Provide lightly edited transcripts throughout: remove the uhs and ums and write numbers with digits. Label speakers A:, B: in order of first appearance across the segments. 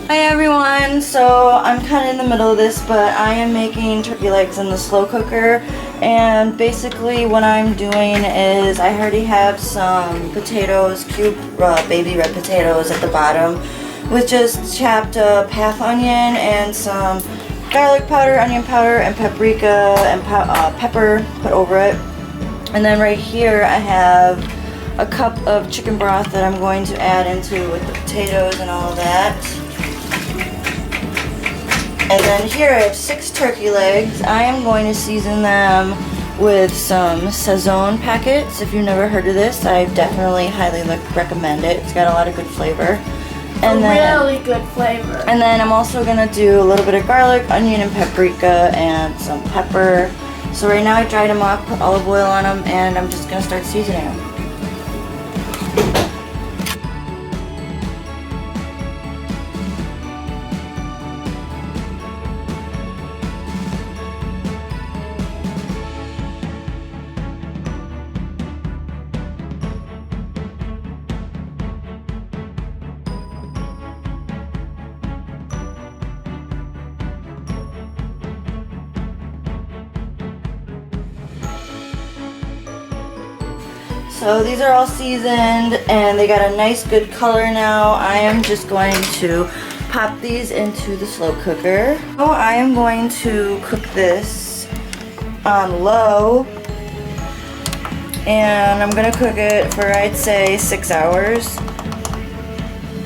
A: Hi everyone, so I'm kind of in the middle of this, but I am making turkey legs in the slow cooker, and basically what I'm doing is I already have some potatoes, cube baby red potatoes at the bottom with just chopped up half onion and some garlic powder, onion powder, and paprika and pepper put over it. And then right here I have a cup of chicken broth that I'm going to add into with the potatoes and all of that. And then here I have 6 turkey legs. I am going to season them with some Sazon packets. If you've never heard of this, I definitely highly recommend it. It's got a lot of good flavor. And
B: really good flavor.
A: And then I'm also going to do a little bit of garlic, onion, and paprika, and some pepper. So right now I dried them up, put olive oil on them, and I'm just going to start seasoning them. So these are all seasoned and they got a nice good color now. I am just going to pop these into the slow cooker. So I am going to cook this on low, and I'm going to cook it for, I'd say, 6 hours.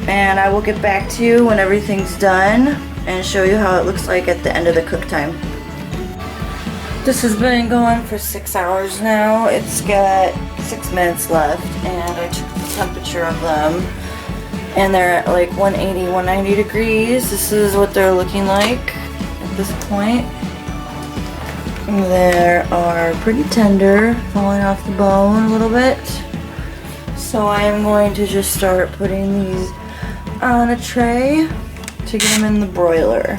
A: And I will get back to you when everything's done and show you how it looks like at the end of the cook time. This has been going for 6 hours now. It's got 6 minutes left, and I took the temperature of them, and they're at like 180, 190 degrees. This is what they're looking like at this point. They are pretty tender, falling off the bone a little bit. So I am going to just start putting these on a tray to get them in the broiler.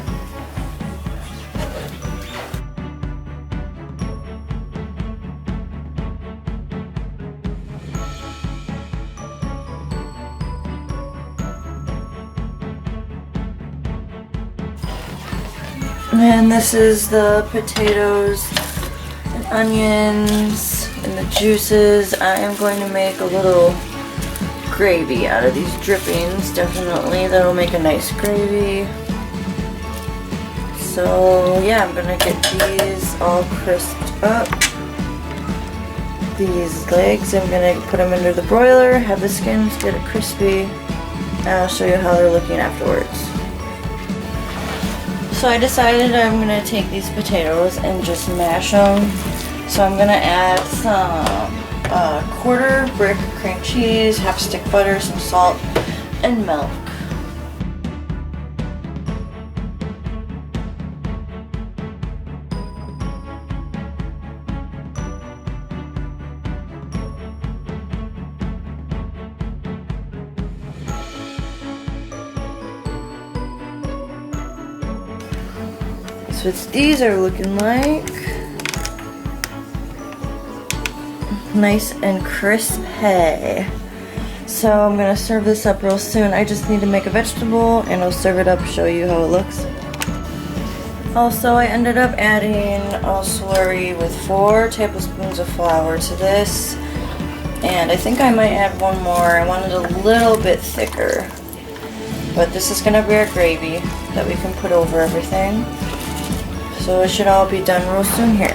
A: And this is the potatoes and onions and the juices. I am going to make a little gravy out of these drippings, definitely. That'll make a nice gravy. So yeah, I'm gonna get these all crisped up. These legs, I'm gonna put them under the broiler, have the skins get it crispy, and I'll show you how they're looking afterwards. So I decided I'm going to take these potatoes and just mash them. So I'm going to add some quarter brick cream cheese, half stick butter, some salt, and milk. So these are looking like nice and crispy. So I'm gonna serve this up real soon. I just need to make a vegetable and I'll serve it up, show you how it looks. Also, I ended up adding a slurry with 4 tablespoons of flour to this, and I think I might add one more. I want it a little bit thicker, but this is gonna be our gravy that we can put over everything. So it should all be done real soon here.